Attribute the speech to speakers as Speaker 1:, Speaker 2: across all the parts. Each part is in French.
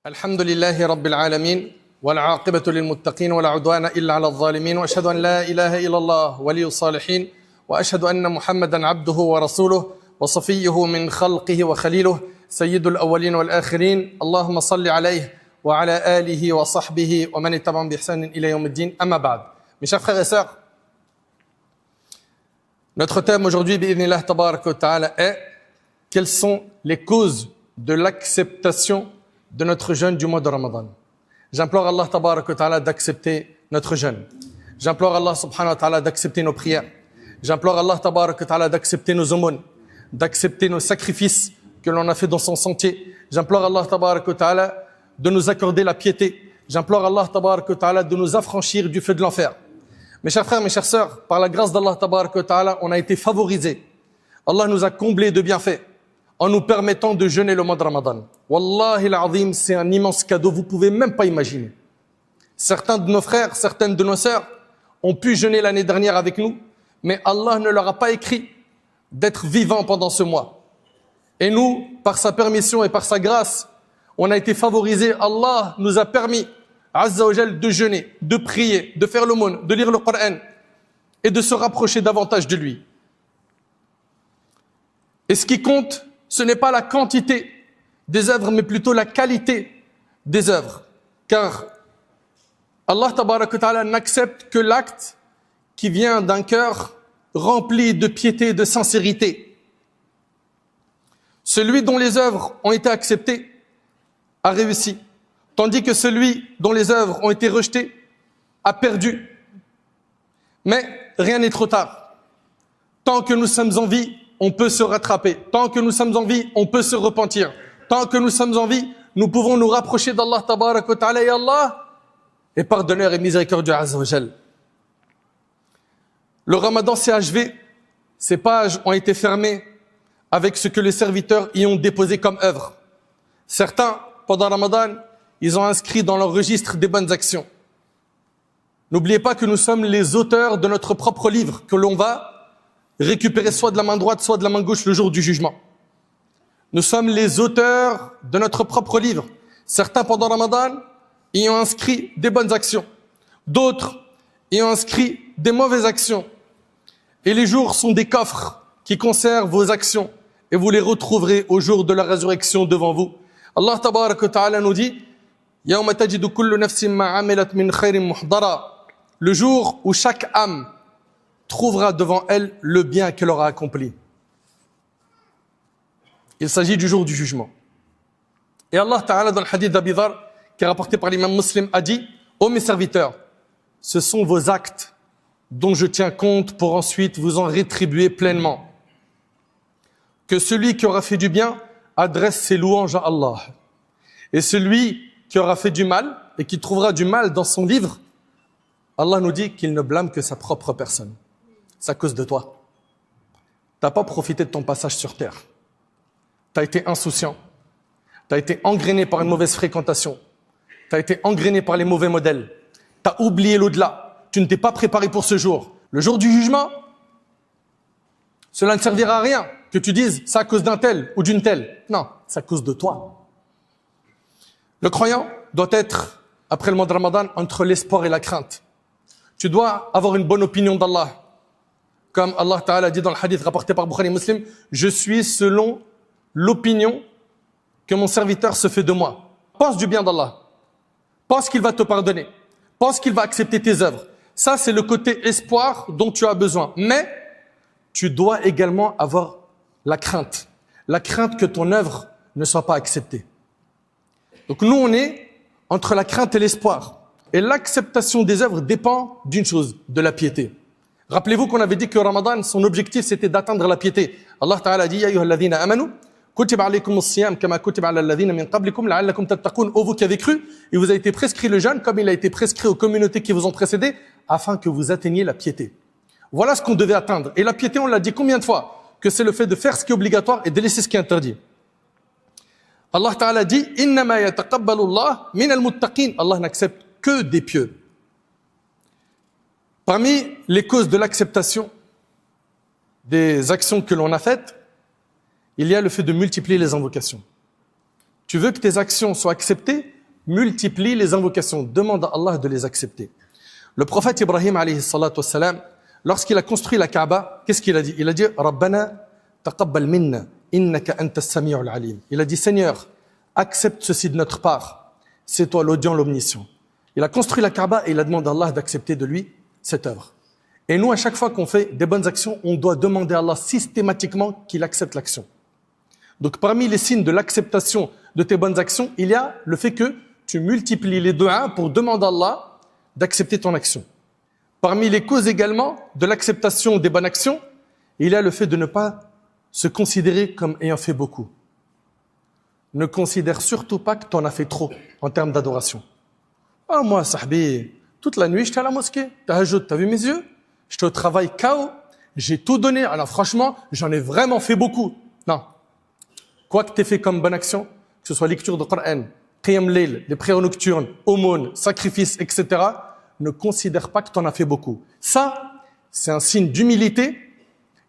Speaker 1: الحمد لله رب العالمين والعاقبة للمتقين ولا عدوان إلا على الظالمين وأشهد أن لا إله إلا الله ولي الصالحين وأشهد أن محمدا عبده ورسوله وصفيه من خلقه وخليله سيد الأولين والآخرين اللهم صل عليه وعلى آله وصحبه ومن اتبعهم بإحسان إلى يوم الدين أما بعد. Mes chers frères et sœurs, notre thème aujourd'hui bi'idhnillah tabarak wa ta'ala est quelles sont les causes de l'acceptation de notre jeûne du mois de Ramadan. J'implore Allah tabarak wa ta'ala d'accepter notre jeûne. J'implore Allah subhanahu wa ta'ala d'accepter nos prières. J'implore Allah tabarak wa ta'ala d'accepter nos aumônes, d'accepter nos sacrifices que l'on a fait dans son sentier. J'implore Allah tabarak wa ta'ala de nous accorder la piété. J'implore Allah tabarak wa ta'ala de nous affranchir du feu de l'enfer. Mes chers frères, mes chères sœurs, par la grâce d'Allah tabarak wa ta'ala, on a été favorisés. Allah nous a comblés de bienfaits en nous permettant de jeûner le mois de Ramadan. Wallahi l'azim, c'est un immense cadeau, vous pouvez même pas imaginer. Certains de nos frères, certaines de nos sœurs ont pu jeûner l'année dernière avec nous, mais Allah ne leur a pas écrit d'être vivants pendant ce mois. Et nous, par sa permission et par sa grâce, on a été favorisés. Allah nous a permis, Azza wa Jal, de jeûner, de prier, de faire l'aumône, de lire le Coran et de se rapprocher davantage de lui. Et ce qui compte, ce n'est pas la quantité des œuvres, mais plutôt la qualité des œuvres. Car Allah tabarak wa ta'ala n'accepte que l'acte qui vient d'un cœur rempli de piété et de sincérité. Celui dont les œuvres ont été acceptées a réussi, tandis que celui dont les œuvres ont été rejetées a perdu. Mais rien n'est trop tard. Tant que nous sommes en vie, on peut se rattraper. Tant que nous sommes en vie, on peut se repentir. Tant que nous sommes en vie, nous pouvons nous rapprocher d'Allah tabarak wa ta'ala, et Allah est pardonneur et miséricordieux Azza wa Jal. Le Ramadan s'est achevé, ses pages ont été fermées avec ce que les serviteurs y ont déposé comme œuvre. Certains, pendant Ramadan, ils ont inscrit dans leur registre des bonnes actions. N'oubliez pas que nous sommes les auteurs de notre propre livre, que l'on va récupérer soit de la main droite, soit de la main gauche le jour du jugement. Nous sommes les auteurs de notre propre livre. Certains, pendant Ramadan, y ont inscrit des bonnes actions. D'autres y ont inscrit des mauvaises actions. Et les jours sont des coffres qui conservent vos actions. Et vous les retrouverez au jour de la résurrection devant vous. Allah tabarak wa ta'ala nous dit يَوْمَ تَجِدُ كُلُّ نَفْسٍ مَا عَمِلَتْ مِنْ خَيْرٍ مُحْضَرًا. Le jour où chaque âme trouvera devant elle le bien qu'elle aura accompli. Il s'agit du jour du jugement. Et Allah Ta'ala, dans le hadith d'Abi Dharr, qui est rapporté par l'imam Muslim, a dit: ô mes serviteurs, ce sont vos actes dont je tiens compte pour ensuite vous en rétribuer pleinement. Que celui qui aura fait du bien adresse ses louanges à Allah. Et celui qui aura fait du mal et qui trouvera du mal dans son livre, Allah nous dit qu'il ne blâme que sa propre personne. C'est à cause de toi. Tu n'as pas profité de ton passage sur terre. Tu as été insouciant. Tu as été engrainé par une mauvaise fréquentation. Tu as été engrainé par les mauvais modèles. Tu as oublié l'au-delà. Tu ne t'es pas préparé pour ce jour. Le jour du jugement, cela ne servira à rien que tu dises c'est à cause d'un tel ou d'une telle. Non, c'est à cause de toi. Le croyant doit être, après le mois de Ramadan, entre l'espoir et la crainte. Tu dois avoir une bonne opinion d'Allah. Comme Allah Ta'ala dit dans le hadith rapporté par Bukhari et Muslim, je suis selon l'opinion que mon serviteur se fait de moi. Pense du bien d'Allah. Pense qu'il va te pardonner. Pense qu'il va accepter tes œuvres. Ça, c'est le côté espoir dont tu as besoin. Mais tu dois également avoir la crainte. La crainte que ton œuvre ne soit pas acceptée. Donc nous, on est entre la crainte et l'espoir. Et l'acceptation des œuvres dépend d'une chose, de la piété. Rappelez-vous qu'on avait dit que Ramadan, son objectif, c'était d'atteindre la piété. Allah Ta'ala dit, Ya ayyuhalladhina amanu, kutiba alaykumus siyam kama kutiba ala alladhina min qablikum la'allakum tattaqun. Ô vous qui avez cru, il vous a été prescrit le jeûne comme il a été prescrit aux communautés qui vous ont précédé, afin que vous atteigniez la piété. Voilà ce qu'on devait atteindre. Et la piété, on l'a dit combien de fois? Que c'est le fait de faire ce qui est obligatoire et de laisser ce qui est interdit. Allah Ta'ala dit, Innama yataqabbalu Allah min al-muttaqin. Allah n'accepte que des pieux. Parmi les causes de l'acceptation des actions que l'on a faites, il y a le fait de multiplier les invocations. Tu veux que tes actions soient acceptées, multiplie les invocations, demande à Allah de les accepter. Le prophète Ibrahim alayhi salatu wassalam, lorsqu'il a construit la Kaaba, qu'est-ce qu'il a dit? Il a dit Rabbana taqabbal minna innaka antas sami'ul alim. Il a dit Seigneur, accepte ceci de notre part. C'est toi l'audient, l'omniscient. Il a construit la Kaaba et il a demandé à Allah d'accepter de lui cette œuvre. Et nous, à chaque fois qu'on fait des bonnes actions, on doit demander à Allah systématiquement qu'il accepte l'action. Donc parmi les signes de l'acceptation de tes bonnes actions, il y a le fait que tu multiplies les du'a pour demander à Allah d'accepter ton action. Parmi les causes également de l'acceptation des bonnes actions, il y a le fait de ne pas se considérer comme ayant fait beaucoup. Ne considère surtout pas que tu en as fait trop en termes d'adoration. Ah moi, sahbi, toute la nuit, j'étais à la mosquée. T'as vu mes yeux? J'étais au travail KO. J'ai tout donné. Alors franchement, j'en ai vraiment fait beaucoup. Non. Quoi que tu aies fait comme bonne action, que ce soit lecture de Coran, qiyam layl, les prières nocturnes, aumônes, sacrifices, etc., ne considère pas que tu en as fait beaucoup. Ça, c'est un signe d'humilité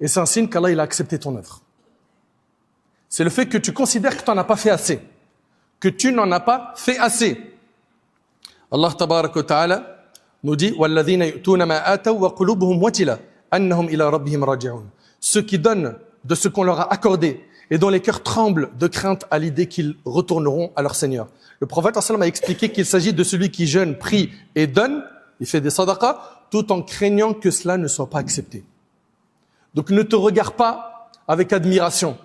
Speaker 1: et c'est un signe qu'Allah il a accepté ton œuvre. C'est le fait que tu considères que tu n'en as pas fait assez. Que tu n'en as pas fait assez. Allah tabarak wa ta'ala nous dit وَالَّذِينَ يُؤْتُونَ مَا آتَوْا وَقُلُوبُهُمْ وَجِلَةٌ أَنَّهُمْ إِلَى رَبِّهِمْ رَاجِعُونَ. Ceux qui donnent de ce qu'on leur a accordé et dont les cœurs tremblent de crainte à l'idée qu'ils retourneront à leur Seigneur. Le prophète a expliqué qu'il s'agit de celui qui jeûne, prie et donne, il fait des sadaqas, tout en craignant que cela ne soit pas accepté. Donc ne te regarde pas avec admiration,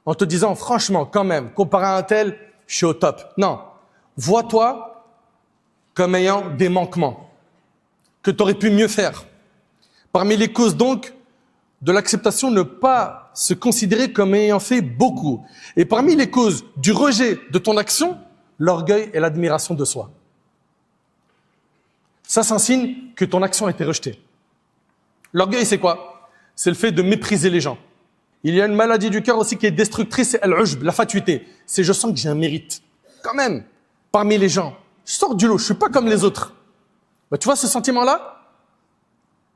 Speaker 1: en te disant franchement quand même, comparé à un tel, je suis au top. Non, vois-toi comme ayant des manquements, que tu aurais pu mieux faire. Parmi les causes donc de l'acceptation, ne pas se considérer comme ayant fait beaucoup. Et parmi les causes du rejet de ton action, l'orgueil et l'admiration de soi. Ça, c'est un signe que ton action a été rejetée. L'orgueil, c'est quoi? C'est le fait de mépriser les gens. Il y a une maladie du cœur aussi qui est destructrice, c'est al-ujb, la fatuité. C'est je sens que j'ai un mérite. Quand même, parmi les gens, je sors du lot, je suis pas comme les autres. Bah, tu vois ce sentiment-là?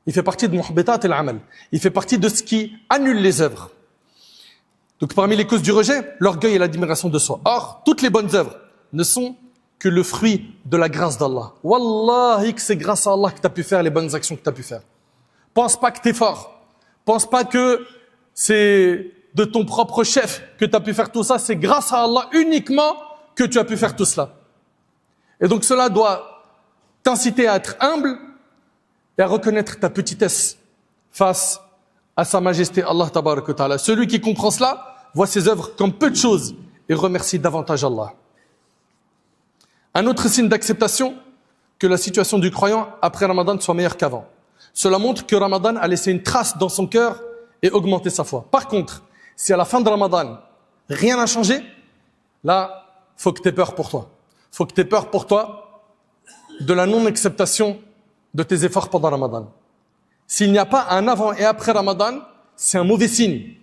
Speaker 1: Il fait partie de muhbitat al-amal. Il fait partie de ce qui annule les œuvres. Donc parmi les causes du rejet, l'orgueil et l'admiration de soi. Or, toutes les bonnes œuvres ne sont que le fruit de la grâce d'Allah. Wallahi que c'est grâce à Allah que tu as pu faire les bonnes actions que tu as pu faire. Pense pas que tu es fort. Pense pas que c'est de ton propre chef que tu as pu faire tout ça. C'est grâce à Allah uniquement que tu as pu faire tout cela. Et donc cela doit t'inciter à être humble et à reconnaître ta petitesse face à sa majesté Allah tabarak wa ta'ala. Celui qui comprend cela voit ses œuvres comme peu de choses et remercie davantage Allah. Un autre signe d'acceptation, que la situation du croyant après Ramadan soit meilleure qu'avant. Cela montre que Ramadan a laissé une trace dans son cœur et augmenté sa foi. Par contre, si à la fin de Ramadan, rien n'a changé, là, faut que tu aies peur pour toi. Faut que tu aies peur pour toi de la non-acceptation de tes efforts pendant Ramadan. S'il n'y a pas un avant et après Ramadan, c'est un mauvais signe.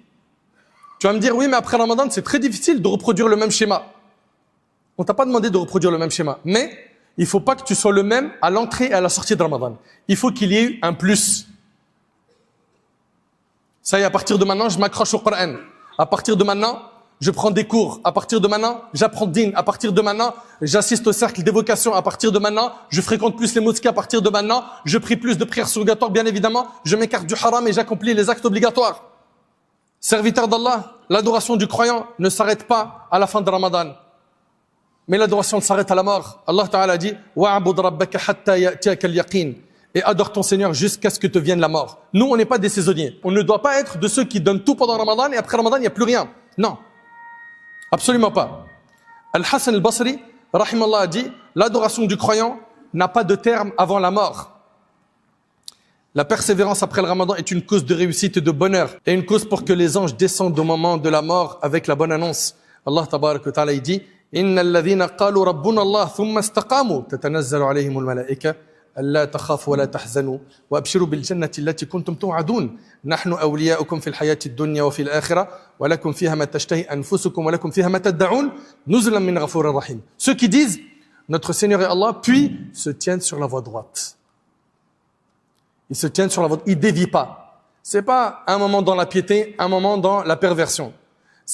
Speaker 1: Tu vas me dire, oui, mais après Ramadan, c'est très difficile de reproduire le même schéma. On t'a pas demandé de reproduire le même schéma. Mais il faut pas que tu sois le même à l'entrée et à la sortie de Ramadan. Il faut qu'il y ait eu un plus. Ça y est, à partir de maintenant, je m'accroche au Coran. À partir de maintenant, je prends des cours. À partir de maintenant, j'apprends din. À partir de maintenant, j'assiste au cercle d'évocation. À partir de maintenant, je fréquente plus les mosquées. À partir de maintenant, je prie plus de prières surrogatoires, bien évidemment. Je m'écarte du haram et j'accomplis les actes obligatoires. Serviteur d'Allah, l'adoration du croyant ne s'arrête pas à la fin de Ramadan. Mais l'adoration s'arrête à la mort. Allah Ta'ala dit وَعَبُدْ رَبَّكَ حَتَّى يَأْتِيَكَ الْيَقِينَ. Et adore ton Seigneur jusqu'à ce que te vienne la mort. Nous, on n'est pas des saisonniers. On ne doit pas être de ceux qui donnent tout pendant Ramadan et après Ramadan, il n'y a plus rien. Non. Absolument pas. Al-Hassan al-Basri, rahimallah, a dit l'adoration du croyant n'a pas de terme avant la mort. La persévérance après le Ramadan est une cause de réussite et de bonheur et une cause pour que les anges descendent au moment de la mort avec la bonne annonce. Allah tabarak wa ta'ala dit إن الذين قالوا ربنا الله ثم استقاموا تتنزل عليهم الملائكة ألا تخافوا ولا تحزنوا وأبشروا بالجنة التي كنتم توعدون نحن أولياؤكم في الحياة الدنيا وفي الآخرة ولكم فيها ما تشتهي أنفسكم ولكم فيها ما تدعون نزلا من غفور رحيم. Ceux qui disent notre Seigneur est Allah puis se tiennent sur la voie droite. Ils se tiennent sur la voie, ils dévient pas. C'est pas un moment dans la piété, un moment dans la perversion.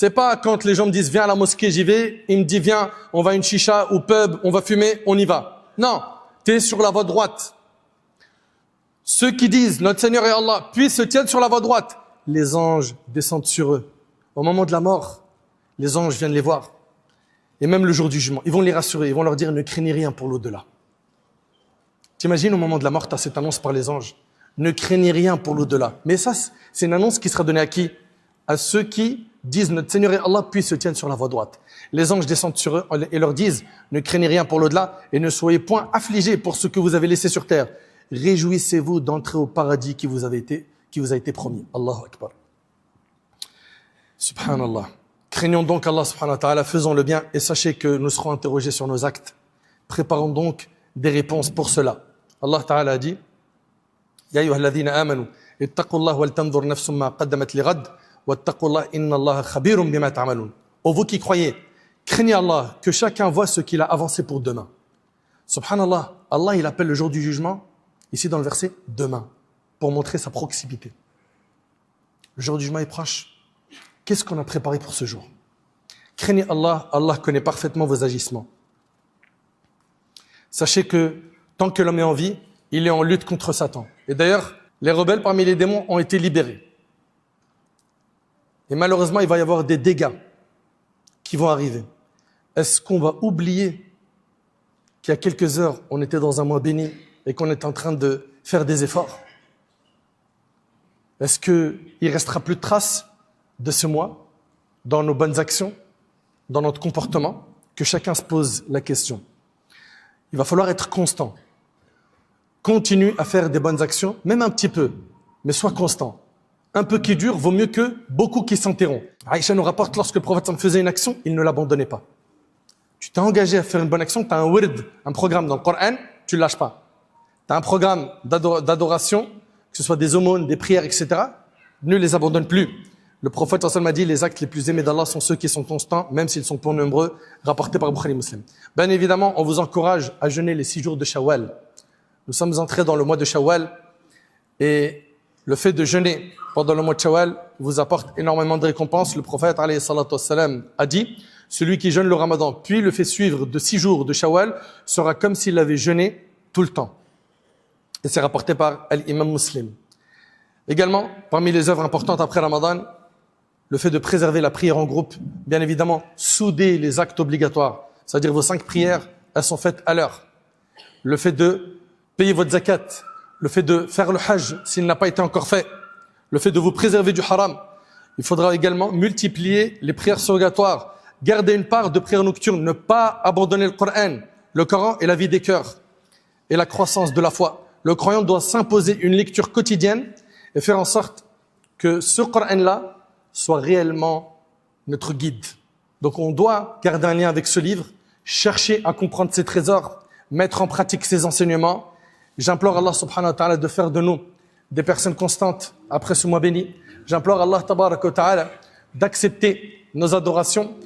Speaker 1: C'est pas quand les gens me disent viens à la mosquée, j'y vais. Il me dit viens, on va à une chicha ou pub, on va fumer, on y va. Non, tu es sur la voie droite. Ceux qui disent notre Seigneur est Allah, puis se tiennent sur la voie droite. Les anges descendent sur eux. Au moment de la mort, les anges viennent les voir. Et même le jour du jugement, ils vont les rassurer, ils vont leur dire ne craignez rien pour l'au-delà. T'imagines au moment de la mort, tu as cette annonce par les anges. Ne craignez rien pour l'au-delà. Mais ça, c'est une annonce qui sera donnée à qui? À ceux qui disent notre Seigneur est Allah, puis se tiennent sur la voie droite. Les anges descendent sur eux et leur disent ne craignez rien pour l'au-delà et ne soyez point affligés pour ce que vous avez laissé sur terre. Réjouissez-vous d'entrer au paradis qui vous a été promis. Allahu Akbar. Subhanallah. Craignons donc Allah subhanahu wa ta'ala, faisons le bien et sachez que nous serons interrogés sur nos actes. Préparons donc des réponses pour cela. Allah ta'ala a dit Ya ayyuhalladhina amanu ittaqullah wal tanzur nafsum ma qaddamat lighad wattaqullah inna Allah khabirun bima ta'malun. Ô vous qui croyez, craignez Allah, que chacun voit ce qu'il a avancé pour demain. Subhanallah, Allah il appelle le jour du jugement, ici dans le verset, demain, pour montrer sa proximité. Le jour du jugement est proche. Qu'est-ce qu'on a préparé pour ce jour? Craignez Allah, Allah connaît parfaitement vos agissements. Sachez que tant que l'homme est en vie, il est en lutte contre Satan. Et d'ailleurs, les rebelles parmi les démons ont été libérés. Et malheureusement, il va y avoir des dégâts qui vont arriver. Est-ce qu'on va oublier qu'il y a quelques heures, on était dans un mois béni et qu'on est en train de faire des efforts? Est-ce qu'il ne restera plus de traces de ce mois dans nos bonnes actions, dans notre comportement? Que chacun se pose la question. Il va falloir être constant. Continue à faire des bonnes actions, même un petit peu, mais sois constant. Un peu qui dure vaut mieux que beaucoup qui s'interrompent. Aïcha nous rapporte, lorsque le prophète faisait une action, il ne l'abandonnait pas. Tu t'es engagé à faire une bonne action, tu as un wird, un programme dans le Coran, tu ne lâches pas. Tu as un programme d'adoration, que ce soit des aumônes, des prières, etc. Ne les abandonne plus. Le prophète m'a dit, les actes les plus aimés d'Allah sont ceux qui sont constants, même s'ils sont peu nombreux, rapportés par Bukhari Muslim. Bien évidemment, on vous encourage à jeûner les 6 jours de Shawwal. Nous sommes entrés dans le mois de Shawwal et le fait de jeûner pendant le mois de Shawwal vous apporte énormément de récompenses. Le prophète alayhi salatu wassalam a dit, celui qui jeûne le Ramadan puis le fait suivre de 6 jours de Shawwal sera comme s'il avait jeûné tout le temps. Et c'est rapporté par l'imam Muslim. Également, parmi les œuvres importantes après Ramadan, le fait de préserver la prière en groupe, bien évidemment, souder les actes obligatoires, c'est-à-dire vos 5 prières, elles sont faites à l'heure. Le fait de payer votre zakat, le fait de faire le hajj s'il n'a pas été encore fait, le fait de vous préserver du haram. Il faudra également multiplier les prières surrogatoires, garder une part de prière nocturne, ne pas abandonner le Coran. Le Coran est la vie des cœurs et la croissance de la foi. Le croyant doit s'imposer une lecture quotidienne et faire en sorte que ce Coran-là soit réellement notre guide. Donc on doit garder un lien avec ce livre, chercher à comprendre ses trésors, mettre en pratique ses enseignements. J'implore Allah subhanahu wa ta'ala de faire de nous des personnes constantes après ce mois béni. J'implore Allah tabaraka wa ta'ala d'accepter nos adorations